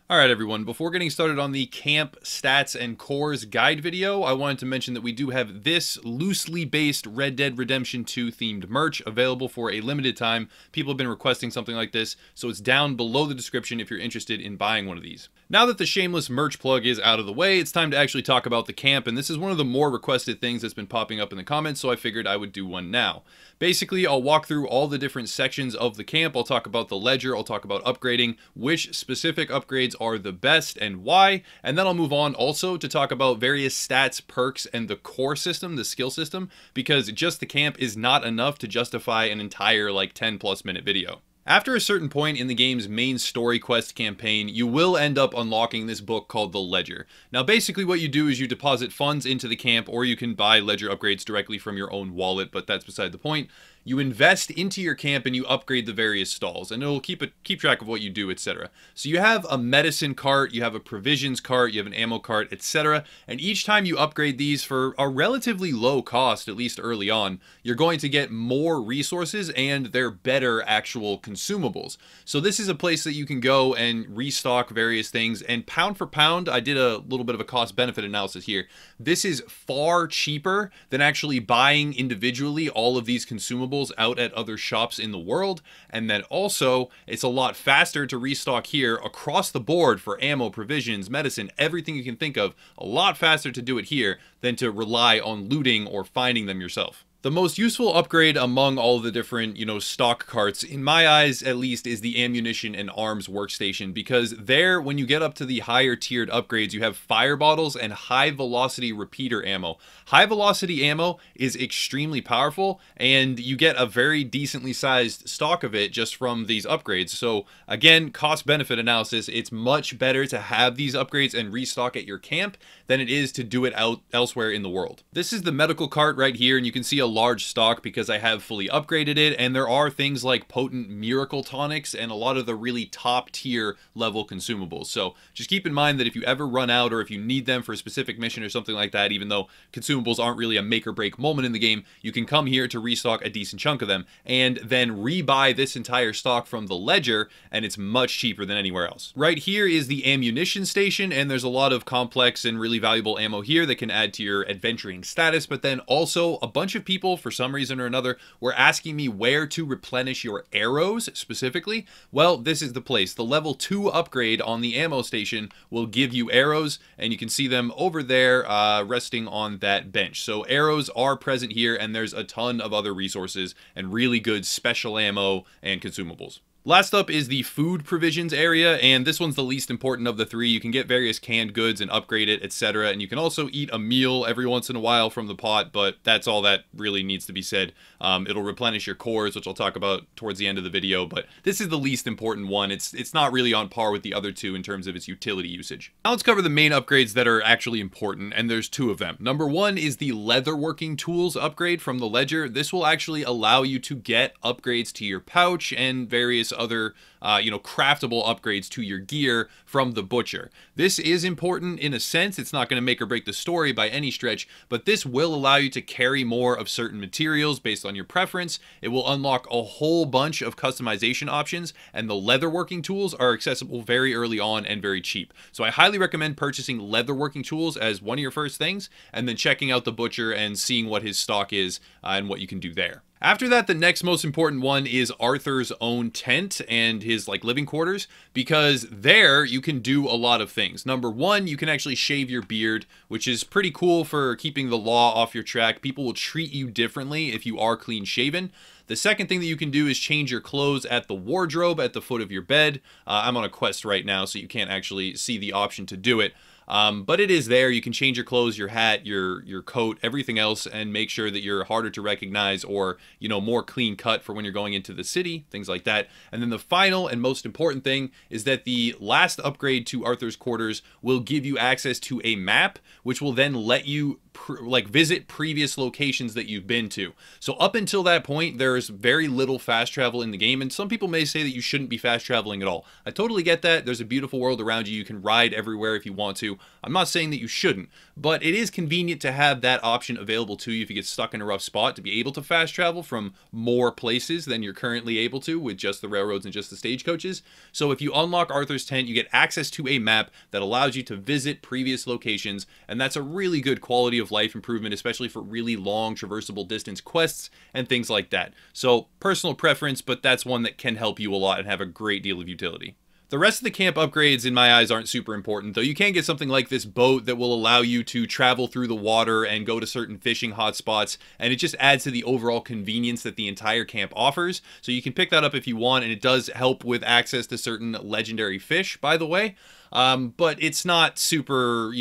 Alright everyone, before getting started on the camp stats and cores guide video, I wanted to mention that we do have this loosely based Red Dead Redemption 2 themed merch available for a limited time. People have been requesting something like this, so it's down below the description if you're interested in buying one of these. Now that the shameless merch plug is out of the way, it's time to actually talk about the camp, and this is one of the more requested things that's been popping up in the comments, so I figured I would do one now. Basically, I'll walk through all the different sections of the camp. I'll talk about the ledger, I'll talk about upgrading, which specific upgrades are the best and why, and then I'll move on also to talk about various stats, perks, and the core system, the skill system, because just the camp is not enough to justify an entire like 10+ minute video. After a certain point in the game's main story quest campaign, you will end up unlocking this book called the Ledger. Now basically what you do is you deposit funds into the camp, or you can buy ledger upgrades directly from your own wallet, but that's beside the point. You invest into your camp and you upgrade the various stalls, and it'll keep track of what you do, etc. So you have a medicine cart, you have a provisions cart, you have an ammo cart, etc. And each time you upgrade these for a relatively low cost, at least early on, you're going to get more resources and they're better actual consumables. So this is a place that you can go and restock various things, and pound for pound, I did a little bit of a cost-benefit analysis here. This is far cheaper than actually buying individually all of these consumables out at other shops in the world, and then also it's a lot faster to restock here across the board for ammo, provisions, medicine, everything you can think of. A lot faster to do it here than to rely on looting or finding them yourself. The most useful upgrade among all of the different, stock carts, in my eyes at least, is the ammunition and arms workstation, because there, when you get up to the higher tiered upgrades, you have fire bottles and high velocity repeater ammo. High velocity ammo is extremely powerful, and you get a very decently sized stock of it just from these upgrades. So again, cost benefit analysis, it's much better to have these upgrades and restock at your camp than it is to do it out elsewhere in the world. This is the medical cart right here, and you can see a large stock because I have fully upgraded it, and there are things like potent miracle tonics and a lot of the really top tier level consumables. So just keep in mind that if you ever run out, or if you need them for a specific mission or something like that, even though consumables aren't really a make or break moment in the game, you can come here to restock a decent chunk of them and then rebuy this entire stock from the ledger, and it's much cheaper than anywhere else. Right here is the ammunition station, and there's a lot of complex and really valuable ammo here that can add to your adventuring status, but then also a bunch of people, for some reason or another, were asking me where to replenish your arrows specifically. Well, this is the place. The level 2 upgrade on the ammo station will give you arrows, and you can see them over there resting on that bench. So arrows are present here, and there's a ton of other resources and really good special ammo and consumables. Last up is the food provisions area, and this one's the least important of the three. You can get various canned goods and upgrade it, etc. And you can also eat a meal every once in a while from the pot, but that's all that really needs to be said. It'll replenish your cores, which I'll talk about towards the end of the video, but this is the least important one. It's not really on par with the other two in terms of its utility usage. Now let's cover the main upgrades that are actually important, and there's two of them. Number one is the leatherworking tools upgrade from the ledger. This will actually allow you to get upgrades to your pouch and various other craftable upgrades to your gear from the butcher. This is important in a sense. It's not going to make or break the story by any stretch, but this will allow you to carry more of certain materials based on your preference. It will unlock a whole bunch of customization options, and the leatherworking tools are accessible very early on and very cheap. So I highly recommend purchasing leatherworking tools as one of your first things, and then checking out the butcher and seeing what his stock is and what you can do there. After that, the next most important one is Arthur's own tent and his living quarters, because there you can do a lot of things. Number one, you can actually shave your beard, which is pretty cool for keeping the law off your track. People will treat you differently if you are clean shaven. The second thing that you can do is change your clothes at the wardrobe at the foot of your bed. I'm on a quest right now, so you can't actually see the option to do it. But it is there. You can change your clothes, your hat, your coat, everything else, and make sure that you're harder to recognize, or, more clean cut for when you're going into the city, things like that. And then the final and most important thing is that the last upgrade to Arthur's quarters will give you access to a map, which will then let you like visit previous locations that you've been to. So up until that point, there's very little fast travel in the game, and some people may say that you shouldn't be fast traveling at all. I totally get that. There's a beautiful world around you. You can ride everywhere if you want to. I'm not saying that you shouldn't, but it is convenient to have that option available to you if you get stuck in a rough spot, to be able to fast travel from more places than you're currently able to with just the railroads and just the stagecoaches. So if you unlock Arthur's Tent, you get access to a map that allows you to visit previous locations, and that's a really good quality of life improvement, especially for really long traversable distance quests and things like that. So personal preference, but that's one that can help you a lot and have a great deal of utility. The rest of the camp upgrades in my eyes aren't super important, though you can get something like this boat that will allow you to travel through the water and go to certain fishing hotspots, and it just adds to the overall convenience that the entire camp offers. So you can pick that up if you want, and it does help with access to certain legendary fish, by the way. But it's not super,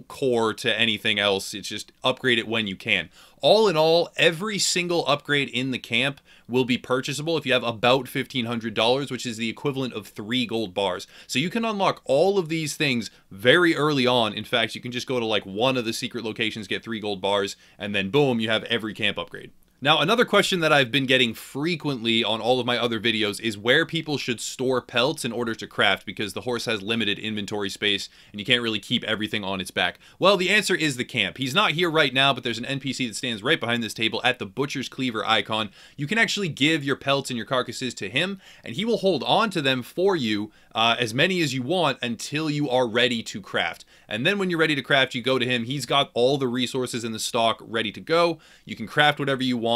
core to anything else. It's just upgrade it when you can. All in all, every single upgrade in the camp will be purchasable if you have about $1,500, which is the equivalent of 3 gold bars. So you can unlock all of these things very early on. In fact, you can just go to like one of the secret locations, get 3 gold bars, and then boom, you have every camp upgrade. Now, another question that I've been getting frequently on all of my other videos is where people should store pelts in order to craft, because the horse has limited inventory space and you can't really keep everything on its back. Well, the answer is the camp. He's not here right now, but there's an NPC that stands right behind this table at the Butcher's Cleaver icon. You can actually give your pelts and your carcasses to him, and he will hold on to them for you, as many as you want, until you are ready to craft. And then when you're ready to craft, you go to him. He's got all the resources in the stock ready to go. You can craft whatever you want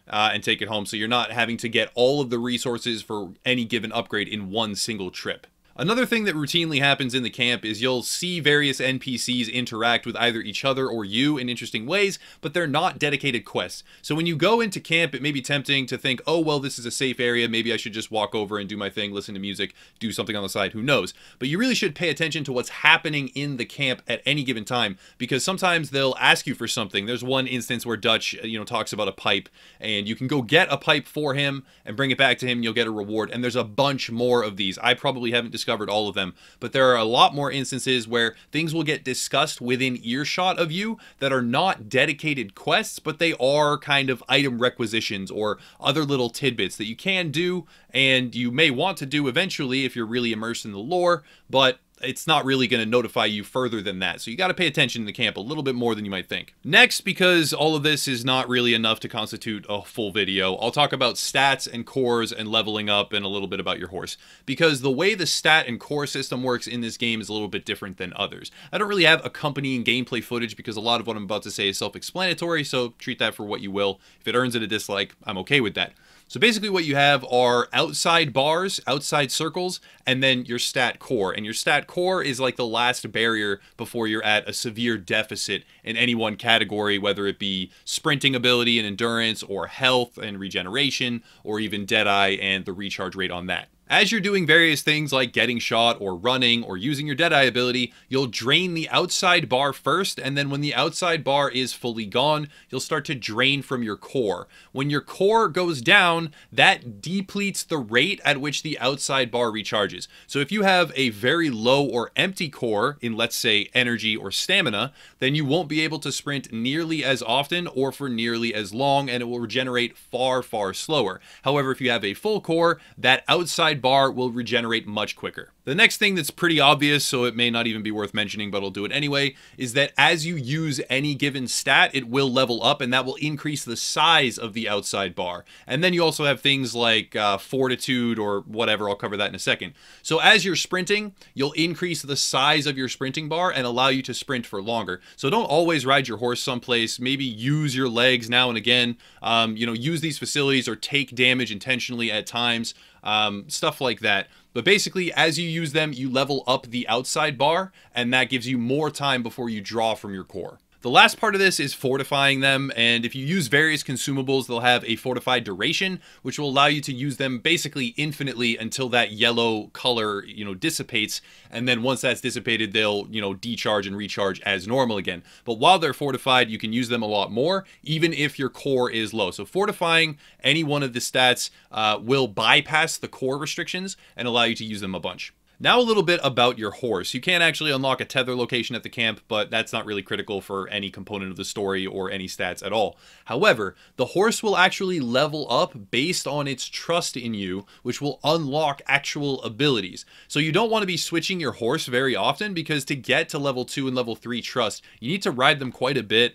and take it home, so you're not having to get all of the resources for any given upgrade in one single trip. Another thing that routinely happens in the camp is you'll see various NPCs interact with either each other or you in interesting ways, but they're not dedicated quests. So when you go into camp, it may be tempting to think, oh, well, this is a safe area. Maybe I should just walk over and do my thing, listen to music, do something on the side, who knows? But you really should pay attention to what's happening in the camp at any given time, because sometimes they'll ask you for something. There's one instance where Dutch, talks about a pipe, and you can go get a pipe for him and bring it back to him, and you'll get a reward. And there's a bunch more of these. I probably haven't discovered all of them, but there are a lot more instances where things will get discussed within earshot of you that are not dedicated quests, but they are kind of item requisitions or other little tidbits that you can do and you may want to do eventually if you're really immersed in the lore, but it's not really going to notify you further than that. So you got to pay attention to the camp a little bit more than you might think. Next, because all of this is not really enough to constitute a full video, I'll talk about stats and cores and leveling up and a little bit about your horse. Because the way the stat and core system works in this game is a little bit different than others. I don't really have accompanying gameplay footage because a lot of what I'm about to say is self-explanatory, so treat that for what you will. If it earns it a dislike, I'm okay with that. So basically what you have are outside bars, outside circles, and then your stat core. And your stat core is like the last barrier before you're at a severe deficit in any one category, whether it be sprinting ability and endurance, or health and regeneration, or even Deadeye and the recharge rate on that. As you're doing various things like getting shot or running or using your Deadeye ability, you'll drain the outside bar first, and then when the outside bar is fully gone, you'll start to drain from your core. When your core goes down, that depletes the rate at which the outside bar recharges. So if you have a very low or empty core in, let's say, energy or stamina, then you won't be able to sprint nearly as often or for nearly as long, and it will regenerate far, far slower. However, if you have a full core, that outside bar will regenerate much quicker. The next thing that's pretty obvious, so it may not even be worth mentioning, but I'll do it anyway, is that as you use any given stat, it will level up, and that will increase the size of the outside bar. And then you also have things like fortitude or whatever, I'll cover that in a second. So as you're sprinting, you'll increase the size of your sprinting bar and allow you to sprint for longer. So don't always ride your horse someplace, maybe use your legs now and again, use these facilities or take damage intentionally at times, stuff like that. But basically, as you use them, you level up the outside bar, and that gives you more time before you draw from your core. The last part of this is fortifying them, and if you use various consumables, they'll have a fortified duration, which will allow you to use them basically infinitely until that yellow color, dissipates, and then once that's dissipated, they'll, decharge and recharge as normal again. But while they're fortified, you can use them a lot more, even if your core is low. So fortifying any one of the stats will bypass the core restrictions and allow you to use them a bunch. Now a little bit about your horse. You can actually unlock a tether location at the camp, but that's not really critical for any component of the story or any stats at all. However, the horse will actually level up based on its trust in you, which will unlock actual abilities. So you don't want to be switching your horse very often, because to get to level 2 and level 3 trust, you need to ride them quite a bit,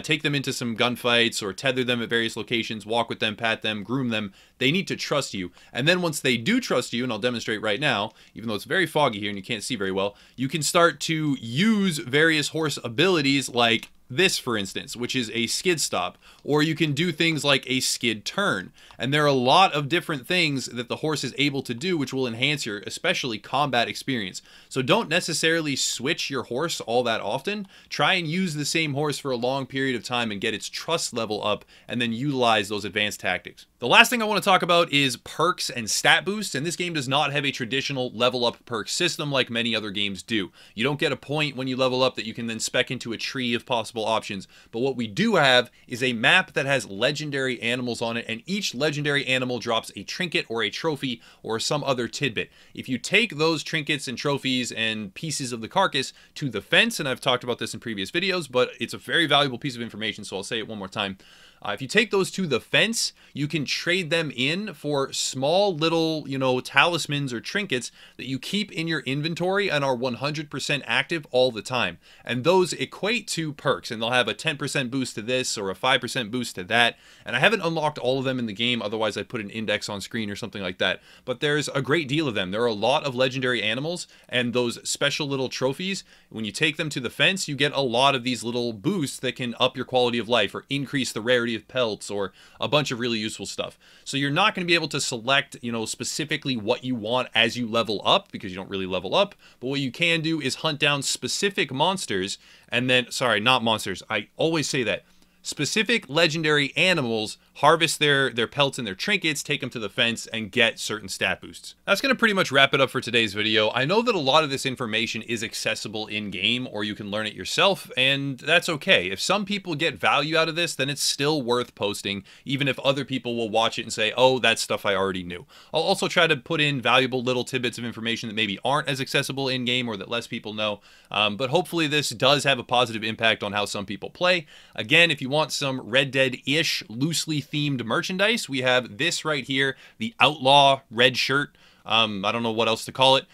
take them into some gunfights or tether them at various locations, walk with them, pat them, groom them. They need to trust you. And then once they do trust you, and I'll demonstrate right now, even though it's very foggy here and you can't see very well, you can start to use various horse abilities like this, for instance, which is a skid stop, or you can do things like a skid turn. And there are a lot of different things that the horse is able to do which will enhance your especially combat experience. So don't necessarily switch your horse all that often. Try and use the same horse for a long period of time and get its trust level up, and then utilize those advanced tactics. The last thing I want to talk about is perks and stat boosts, and this game does not have a traditional level up perk system like many other games do. You don't get a point when you level up that you can then spec into a tree of possible options, but what we do have is a map that has legendary animals on it, and each legendary animal drops a trinket or a trophy or some other tidbit. If you take those trinkets and trophies and pieces of the carcass to the fence, and I've talked about this in previous videos, but it's a very valuable piece of information, so I'll say it one more time. If you take those to the fence, you can trade them in for small little, talismans or trinkets that you keep in your inventory and are 100% active all the time. And those equate to perks, and they'll have a 10% boost to this or a 5% boost to that. And I haven't unlocked all of them in the game, otherwise I'd put an index on screen or something like that. But there's a great deal of them. There are a lot of legendary animals, and those special little trophies, when you take them to the fence, you get a lot of these little boosts that can up your quality of life or increase the rarity of pelts or a bunch of really useful stuff. So you're not going to be able to select, specifically what you want as you level up, because you don't really level up, but what you can do is hunt down specific monsters, and then, sorry, not monsters, I always say that. Specific legendary animals, harvest their pelts and their trinkets, take them to the fence, and get certain stat boosts. That's going to pretty much wrap it up for today's video. I know that a lot of this information is accessible in-game, or you can learn it yourself, and that's okay. If some people get value out of this, then it's still worth posting, even if other people will watch it and say, oh, that's stuff I already knew. I'll also try to put in valuable little tidbits of information that maybe aren't as accessible in-game or that less people know, but hopefully this does have a positive impact on how some people play. Again, if you want some Red Dead-ish, loosely themed merchandise, we have this right here, the Outlaw red shirt. I don't know what else to call it.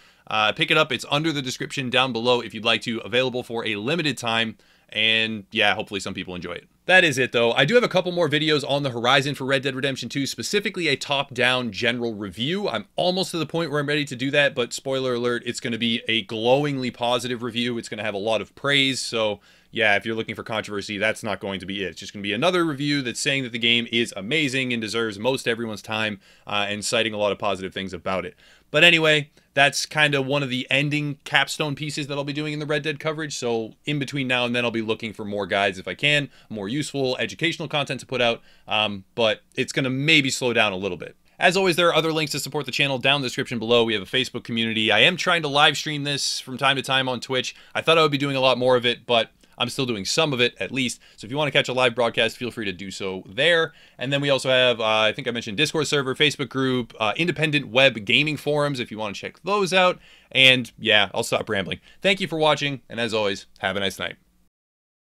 Pick it up. It's under the description down below if you'd like to. Available for a limited time. And yeah, hopefully some people enjoy it. That is it, though. I do have a couple more videos on the horizon for Red Dead Redemption 2, specifically a top-down general review. I'm almost to the point where I'm ready to do that, but spoiler alert, it's going to be a glowingly positive review. It's going to have a lot of praise, so yeah, if you're looking for controversy, that's not going to be it. It's just going to be another review that's saying that the game is amazing and deserves most everyone's time, and citing a lot of positive things about it. But anyway, that's kind of one of the ending capstone pieces that I'll be doing in the Red Dead coverage. So in between now and then, I'll be looking for more guides if I can, more useful educational content to put out. But it's going to maybe slow down a little bit. As always, there are other links to support the channel down in the description below. We have a Facebook community. I am trying to live stream this from time to time on Twitch. I thought I would be doing a lot more of it, but I'm still doing some of it at least. So if you want to catch a live broadcast, feel free to do so there. And then we also have, I think I mentioned Discord server, Facebook group, independent web gaming forums if you want to check those out. And yeah, I'll stop rambling. Thank you for watching. And as always, have a nice night.